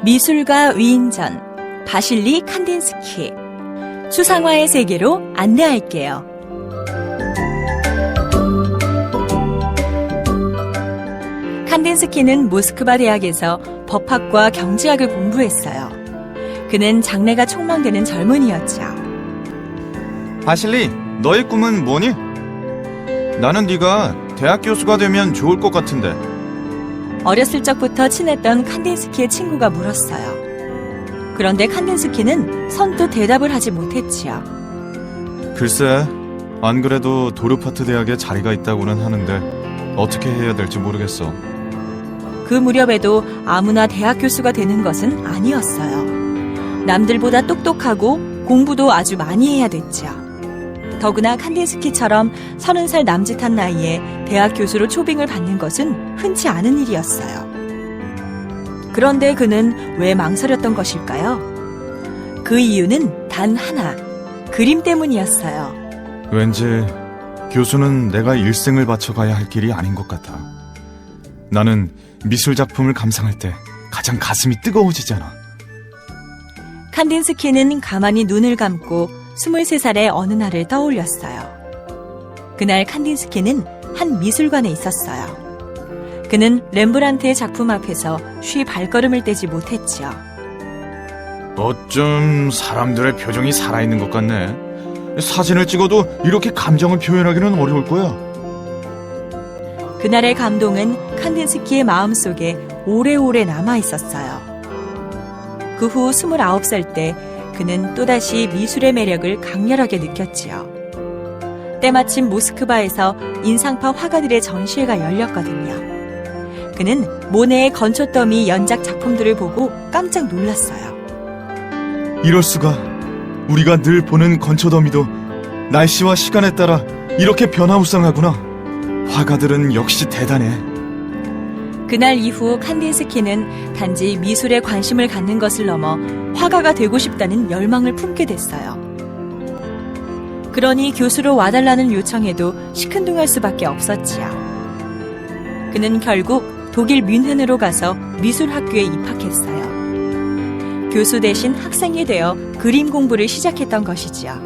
미술가 위인전 바실리 칸딘스키 추상화의 세계로 안내할게요. 칸딘스키는 모스크바 대학에서 법학과 경제학을 공부했어요. 그는 장래가 촉망되는 젊은이였죠. 바실리, 너의 꿈은 뭐니? 나는 네가 대학 교수가 되면 좋을 것 같은데. 어렸을 적부터 친했던 칸딘스키의 친구가 물었어요. 그런데 칸딘스키는 선뜻 대답을 하지 못했지요. 글쎄, 안 그래도 도르파트 대학에 자리가 있다고는 하는데 어떻게 해야 될지 모르겠어. 그 무렵에도 아무나 대학 교수가 되는 것은 아니었어요. 남들보다 똑똑하고 공부도 아주 많이 해야 됐죠. 더구나 칸딘스키처럼 30살 남짓한 나이에 대학 교수로 초빙을 받는 것은 흔치 않은 일이었어요. 그런데 그는 왜 망설였던 것일까요? 그 이유는 단 하나, 그림 때문이었어요. 왠지 교수는 내가 일생을 바쳐가야 할 길이 아닌 것 같아. 나는 미술 작품을 감상할 때 가장 가슴이 뜨거워지잖아. 칸딘스키는 가만히 눈을 감고 23살의 어느 날을 떠올렸어요. 그날 칸딘스키는 한 미술관에 있었어요. 그는 렘브란트의 작품 앞에서 쉬 발걸음을 떼지 못했지요. 어쩜 사람들의 표정이 살아있는 것 같네. 사진을 찍어도 이렇게 감정을 표현하기는 어려울 거야. 그날의 감동은 칸딘스키의 마음속에 오래오래 남아있었어요. 그 후 29살 때 그는 또다시 미술의 매력을 강렬하게 느꼈지요. 때마침 모스크바에서 인상파 화가들의 전시회가 열렸거든요. 그는 모네의 건초더미 연작 작품들을 보고 깜짝 놀랐어요. 이럴 수가. 우리가 늘 보는 건초더미도 날씨와 시간에 따라 이렇게 변화무쌍하구나. 화가들은 역시 대단해. 그날 이후 칸딘스키는 단지 미술에 관심을 갖는 것을 넘어 화가가 되고 싶다는 열망을 품게 됐어요. 그러니 교수로 와달라는 요청에도 시큰둥할 수밖에 없었지요. 그는 결국 독일 뮌헨으로 가서 미술학교에 입학했어요. 교수 대신 학생이 되어 그림 공부를 시작했던 것이지요.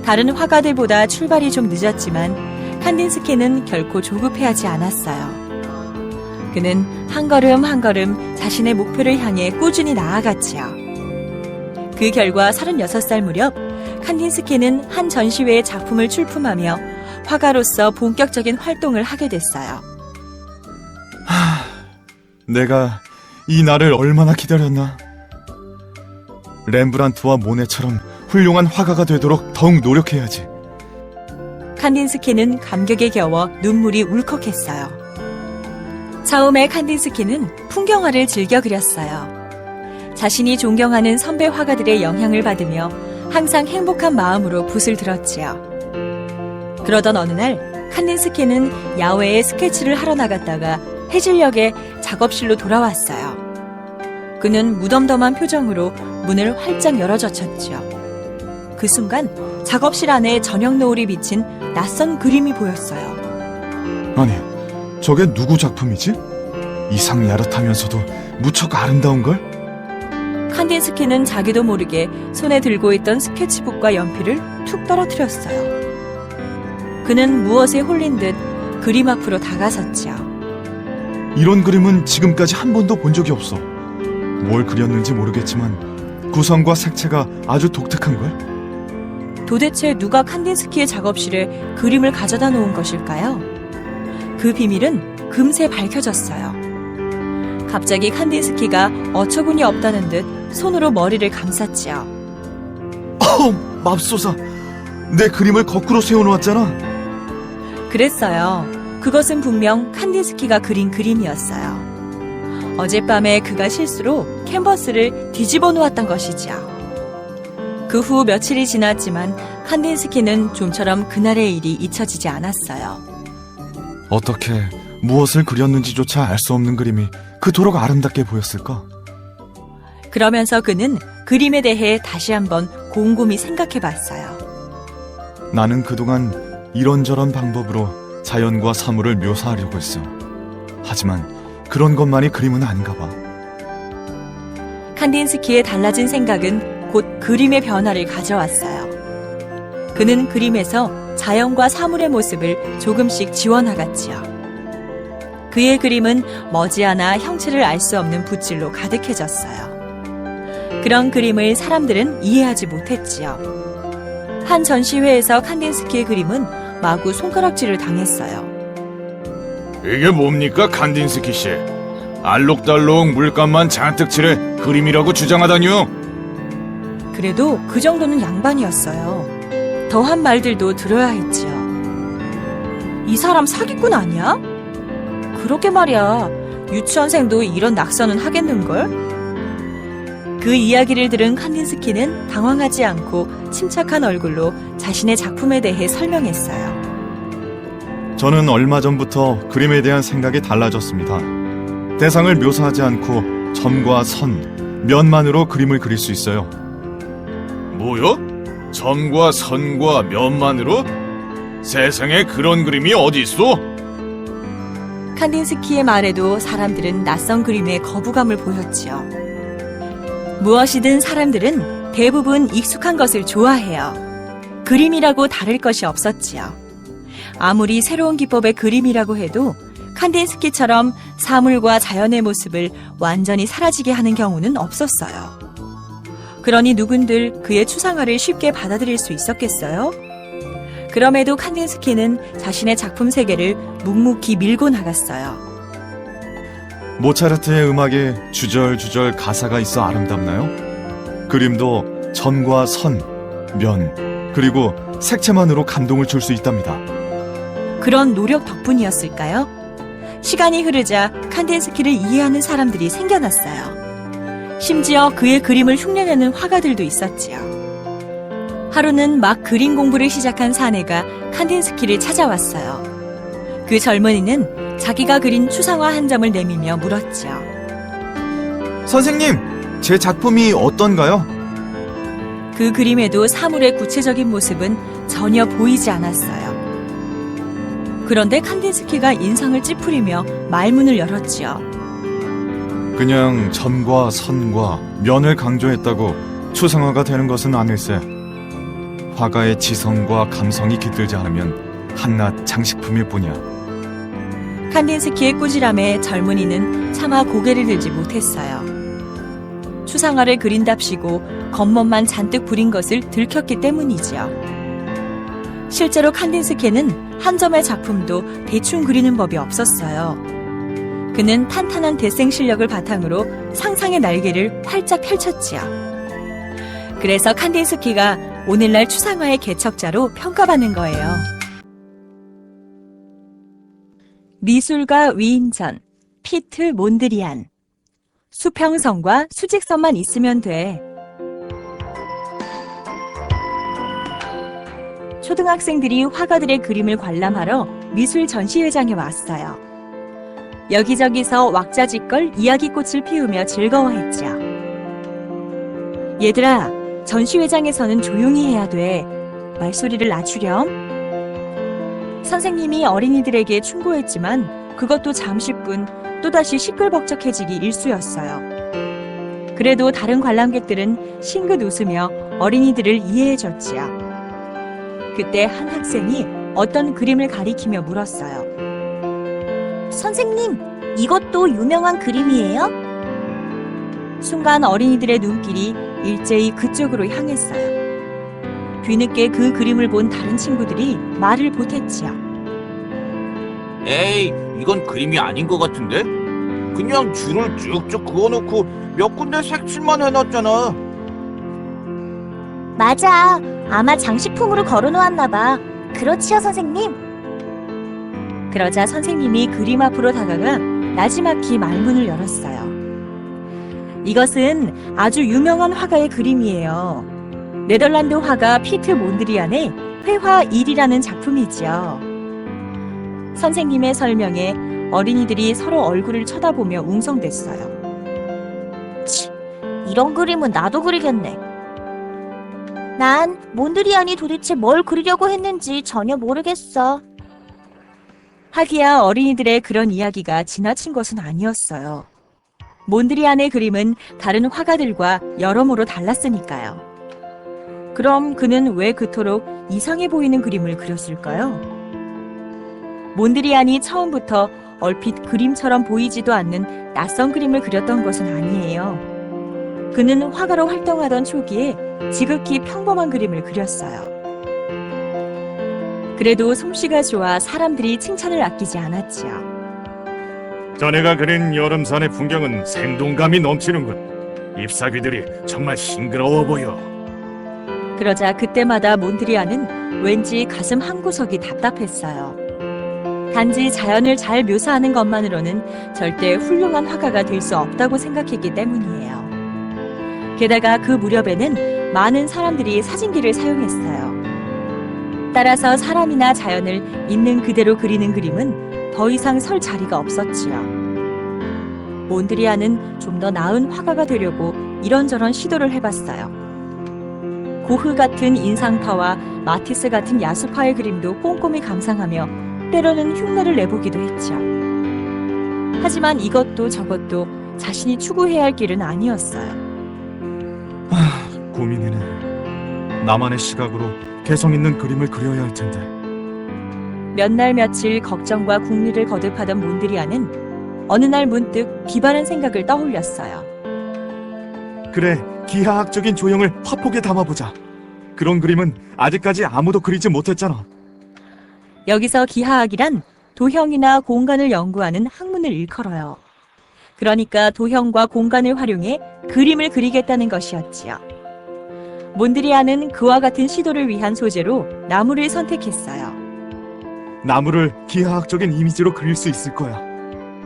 다른 화가들보다 출발이 좀 늦었지만 칸딘스키는 결코 조급해하지 않았어요. 그는 한 걸음 한 걸음 자신의 목표를 향해 꾸준히 나아갔지요. 그 결과 36살 무렵 칸딘스키는 한 전시회에 작품을 출품하며 화가로서 본격적인 활동을 하게 됐어요. 내가 이 날을 얼마나 기다렸나. 렘브란트와 모네처럼 훌륭한 화가가 되도록 더욱 노력해야지. 칸딘스키는 감격에 겨워 눈물이 울컥했어요. 처음에 칸딘스키는 풍경화를 즐겨 그렸어요. 자신이 존경하는 선배 화가들의 영향을 받으며 항상 행복한 마음으로 붓을 들었지요. 그러던 어느 날 칸딘스키는 야외에 스케치를 하러 나갔다가 해질녘에 작업실로 돌아왔어요. 그는 무덤덤한 표정으로 문을 활짝 열어젖혔지요. 그 순간 작업실 안에 저녁 노을이 비친 낯선 그림이 보였어요. 아니, 저게 누구 작품이지? 이상 야릇하면서도 무척 아름다운걸? 칸딘스키는 자기도 모르게 손에 들고 있던 스케치북과 연필을 툭 떨어뜨렸어요. 그는 무엇에 홀린 듯 그림 앞으로 다가섰지요. 이런 그림은 지금까지 한 번도 본 적이 없어. 뭘 그렸는지 모르겠지만 구성과 색채가 아주 독특한걸? 도대체 누가 칸딘스키의 작업실에 그림을 가져다 놓은 것일까요? 그 비밀은 금세 밝혀졌어요. 갑자기 칸딘스키가 어처구니 없다는 듯 손으로 머리를 감쌌지요. 맙소사. 내 그림을 거꾸로 세워놓았잖아. 그랬어요. 그것은 분명 칸딘스키가 그린 그림이었어요. 어젯밤에 그가 실수로 캔버스를 뒤집어 놓았던 것이지요. 그 후 며칠이 지났지만 칸딘스키는 좀처럼 그날의 일이 잊혀지지 않았어요. 어떻게 무엇을 그렸는지조차 알 수 없는 그림이 그토록 아름답게 보였을까? 그러면서 그는 그림에 대해 다시 한번 곰곰이 생각해 봤어요. 나는 그동안 이런저런 방법으로 자연과 사물을 묘사하려고 했어. 하지만 그런 것만이 그림은 아닌가 봐. 칸딘스키의 달라진 생각은 곧 그림의 변화를 가져왔어요. 그는 그림에서 자연과 사물의 모습을 조금씩 지워나갔지요. 그의 그림은 머지않아 형체를 알 수 없는 붓질로 가득해졌어요. 그런 그림을 사람들은 이해하지 못했지요. 한 전시회에서 칸딘스키의 그림은 마구 손가락질을 당했어요. 이게 뭡니까, 칸딘스키 씨? 알록달록 물감만 잔뜩 칠해 그림이라고 주장하다니요? 그래도 그 정도는 양반이었어요. 더한 말들도 들어야 했지요. 이 사람 사기꾼 아니야? 그러게 말이야. 유치원생도 이런 낙서는 하겠는걸? 그 이야기를 들은 칸딘스키는 당황하지 않고 침착한 얼굴로 자신의 작품에 대해 설명했어요. 저는 얼마 전부터 그림에 대한 생각이 달라졌습니다. 대상을 묘사하지 않고 점과 선, 면만으로 그림을 그릴 수 있어요. 뭐요? 점과 선과 면만으로? 세상에 그런 그림이 어디 있어? 칸딘스키의 말에도 사람들은 낯선 그림에 거부감을 보였지요. 무엇이든 사람들은 대부분 익숙한 것을 좋아해요. 그림이라고 다를 것이 없었지요. 아무리 새로운 기법의 그림이라고 해도 칸딘스키처럼 사물과 자연의 모습을 완전히 사라지게 하는 경우는 없었어요. 그러니 누군들 그의 추상화를 쉽게 받아들일 수 있었겠어요? 그럼에도 칸딘스키는 자신의 작품 세계를 묵묵히 밀고 나갔어요. 모차르트의 음악에 주절주절 가사가 있어 아름답나요? 그림도 점과 선, 면, 그리고 색채만으로 감동을 줄 수 있답니다. 그런 노력 덕분이었을까요? 시간이 흐르자 칸딘스키를 이해하는 사람들이 생겨났어요. 심지어 그의 그림을 흉내내는 화가들도 있었지요. 하루는 막 그림 공부를 시작한 사내가 칸딘스키를 찾아왔어요. 그 젊은이는 자기가 그린 추상화 한 점을 내밀며 물었지요. 선생님, 제 작품이 어떤가요? 그 그림에도 사물의 구체적인 모습은 전혀 보이지 않았어요. 그런데 칸딘스키가 인상을 찌푸리며 말문을 열었지요. 그냥 점과 선과 면을 강조했다고 추상화가 되는 것은 아닐세. 화가의 지성과 감성이 깃들지 않으면 한낱 장식품일 뿐이야. 칸딘스키의 꾸지람에 젊은이는 차마 고개를 들지 못했어요. 추상화를 그린답시고 겉멋만 잔뜩 부린 것을 들켰기 때문이지요. 실제로 칸딘스키는 한 점의 작품도 대충 그리는 법이 없었어요. 그는 탄탄한 대생 실력을 바탕으로 상상의 날개를 활짝 펼쳤지요. 그래서 칸딘스키가 오늘날 추상화의 개척자로 평가받는 거예요. 미술가 위인전, 피트 몬드리안. 수평선과 수직선만 있으면 돼. 초등학생들이 화가들의 그림을 관람하러 미술 전시회장에 왔어요. 여기저기서 왁자지껄 이야기꽃을 피우며 즐거워했죠. 얘들아, 전시회장에서는 조용히 해야 돼. 말소리를 낮추렴. 선생님이 어린이들에게 충고했지만 그것도 잠시뿐 또다시 시끌벅적해지기 일쑤였어요. 그래도 다른 관람객들은 싱긋 웃으며 어린이들을 이해해줬지요. 그때 한 학생이 어떤 그림을 가리키며 물었어요. 선생님, 이것도 유명한 그림이에요? 순간 어린이들의 눈길이 일제히 그쪽으로 향했어요. 뒤늦게 그 그림을 본 다른 친구들이 말을 보탰지요. 에이, 이건 그림이 아닌 것 같은데? 그냥 줄을 쭉쭉 그어놓고 몇 군데 색칠만 해놨잖아. 맞아. 아마 장식품으로 걸어놓았나 봐. 그렇지요, 선생님? 그러자 선생님이 그림 앞으로 다가가 나지막히 말문을 열었어요. 이것은 아주 유명한 화가의 그림이에요. 네덜란드 화가 피트 몬드리안의 회화 1이라는 작품이지요. 선생님의 설명에 어린이들이 서로 얼굴을 쳐다보며 웅성댔어요. 치, 이런 그림은 나도 그리겠네. 난 몬드리안이 도대체 뭘 그리려고 했는지 전혀 모르겠어. 하기야 어린이들의 그런 이야기가 지나친 것은 아니었어요. 몬드리안의 그림은 다른 화가들과 여러모로 달랐으니까요. 그럼 그는 왜 그토록 이상해 보이는 그림을 그렸을까요? 몬드리안이 처음부터 얼핏 그림처럼 보이지도 않는 낯선 그림을 그렸던 것은 아니에요. 그는 화가로 활동하던 초기에 지극히 평범한 그림을 그렸어요. 그래도 솜씨가 좋아 사람들이 칭찬을 아끼지 않았지요. 자네가 그린 여름산의 풍경은 생동감이 넘치는군. 잎사귀들이 정말 싱그러워 보여. 그러자 그때마다 몬드리안은 왠지 가슴 한구석이 답답했어요. 단지 자연을 잘 묘사하는 것만으로는 절대 훌륭한 화가가 될 수 없다고 생각했기 때문이에요. 게다가 그 무렵에는 많은 사람들이 사진기를 사용했어요. 따라서 사람이나 자연을 있는 그대로 그리는 그림은 더 이상 설 자리가 없었지요. 몬드리안은 좀 더 나은 화가가 되려고 이런저런 시도를 해봤어요. 고흐 같은 인상파와 마티스 같은 야수파의 그림도 꼼꼼히 감상하며 때로는 흉내를 내보기도 했죠. 하지만 이것도 저것도 자신이 추구해야 할 길은 아니었어요. 고민이네. 나만의 시각으로 개성 있는 그림을 그려야 할 텐데. 몇 날 며칠 걱정과 궁리를 거듭하던 몬드리안은 어느 날 문득 기발한 생각을 떠올렸어요. 그래, 기하학적인 조형을 화폭에 담아보자. 그런 그림은 아직까지 아무도 그리지 못했잖아. 여기서 기하학이란 도형이나 공간을 연구하는 학문을 일컬어요. 그러니까 도형과 공간을 활용해 그림을 그리겠다는 것이었지요. 몬드리안은 그와 같은 시도를 위한 소재로 나무를 선택했어요. 나무를 기하학적인 이미지로 그릴 수 있을 거야.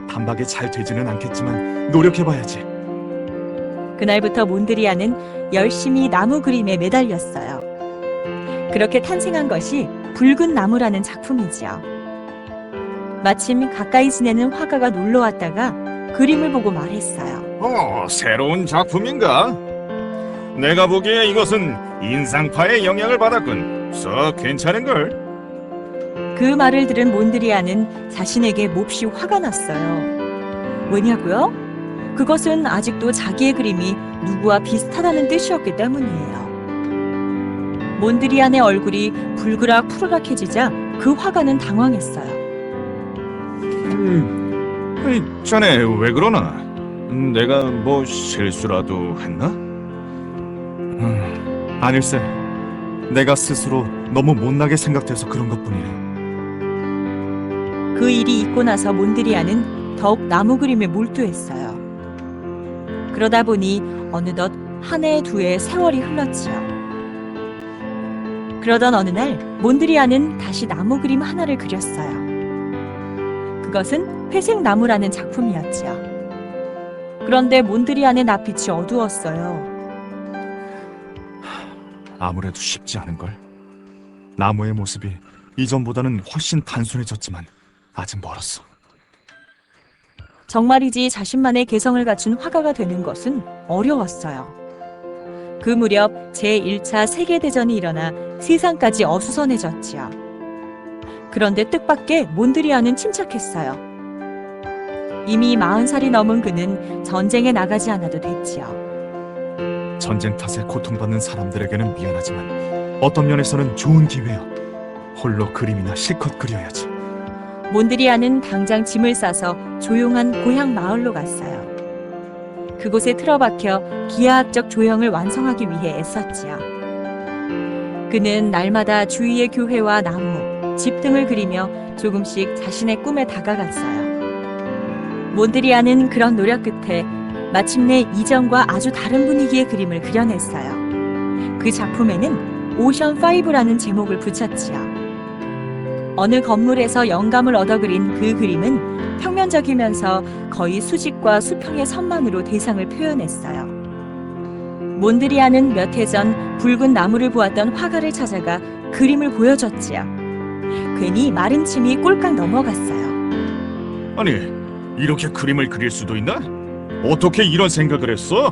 단박에 잘 되지는 않겠지만 노력해봐야지. 그날부터 몬드리안은 열심히 나무 그림에 매달렸어요. 그렇게 탄생한 것이 붉은 나무라는 작품이지요. 마침 가까이 지내는 화가가 놀러 왔다가 그림을 보고 말했어요. 새로운 작품인가? 내가 보기에 이것은 인상파의 영향을 받았군. 썩 괜찮은걸? 그 말을 들은 몬드리안은 자신에게 몹시 화가 났어요. 왜냐고요? 그것은 아직도 자기의 그림이 누구와 비슷하다는 뜻이었기 때문이에요. 몬드리안의 얼굴이 불그락 푸르락해지자 그 화가는 당황했어요. 자네 왜 그러나? 내가 뭐 실수라도 했나? 아닐세. 내가 스스로 너무 못나게 생각돼서 그런 것뿐이래. 그 일이 있고 나서 몬드리안은 더욱 나무 그림에 몰두했어요. 그러다 보니 어느덧 한 해, 두 해 세월이 흘렀지요. 그러던 어느 날 몬드리안은 다시 나무 그림 하나를 그렸어요. 그것은 회색 나무라는 작품이었지요. 그런데 몬드리안의 낯빛이 어두웠어요. 아무래도 쉽지 않은걸. 나무의 모습이 이전보다는 훨씬 단순해졌지만 아직 멀었어. 정말이지 자신만의 개성을 갖춘 화가가 되는 것은 어려웠어요. 그 무렵 제1차 세계대전이 일어나 세상까지 어수선해졌지요. 그런데 뜻밖의 몬드리안은 침착했어요. 이미 40살이 넘은 그는 전쟁에 나가지 않아도 됐지요. 전쟁 탓에 고통받는 사람들에게는 미안하지만 어떤 면에서는 좋은 기회야. 홀로 그림이나 실컷 그려야지. 몬드리안은 당장 짐을 싸서 조용한 고향 마을로 갔어요. 그곳에 틀어박혀 기하학적 조형을 완성하기 위해 애썼지요. 그는 날마다 주위의 교회와 나무, 집 등을 그리며 조금씩 자신의 꿈에 다가갔어요. 몬드리안은 그런 노력 끝에 마침내 이전과 아주 다른 분위기의 그림을 그려냈어요. 그 작품에는 오션5라는 제목을 붙였지요. 어느 건물에서 영감을 얻어 그린 그 그림은 평면적이면서 거의 수직과 수평의 선만으로 대상을 표현했어요. 몬드리안은 몇 해 전 붉은 나무를 보았던 화가를 찾아가 그림을 보여줬지요. 괜히 마른 침이 꼴깍 넘어갔어요. 아니, 이렇게 그림을 그릴 수도 있나? 어떻게 이런 생각을 했어?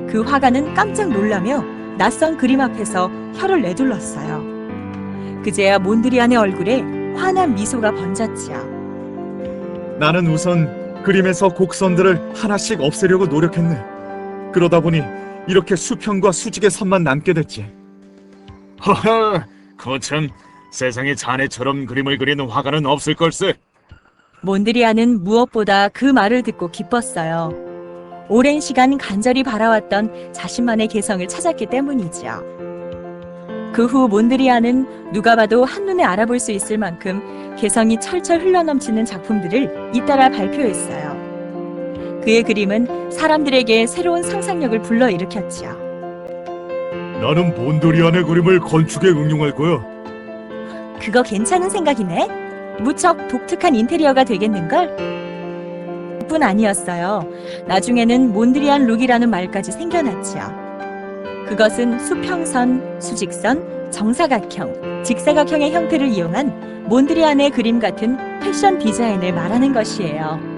그 화가는 깜짝 놀라며 낯선 그림 앞에서 혀를 내둘렀어요. 그제야 몬드리안의 얼굴에 환한 미소가 번졌지요. 나는 우선 그림에서 곡선들을 하나씩 없애려고 노력했네. 그러다 보니 이렇게 수평과 수직의 선만 남게 됐지. 허허, 거참 세상에 자네처럼 그림을 그리는 화가는 없을 걸세. 몬드리안은 무엇보다 그 말을 듣고 기뻤어요. 오랜 시간 간절히 바라왔던 자신만의 개성을 찾았기 때문이지요. 그 후 몬드리안은 누가 봐도 한눈에 알아볼 수 있을 만큼 개성이 철철 흘러넘치는 작품들을 잇따라 발표했어요. 그의 그림은 사람들에게 새로운 상상력을 불러일으켰지요. 나는 몬드리안의 그림을 건축에 응용할 거야. 그거 괜찮은 생각이네. 무척 독특한 인테리어가 되겠는걸? 뿐 아니었어요. 나중에는 몬드리안 룩이라는 말까지 생겨났지요. 그것은 수평선, 수직선, 정사각형, 직사각형의 형태를 이용한 몬드리안의 그림 같은 패션 디자인을 말하는 것이에요.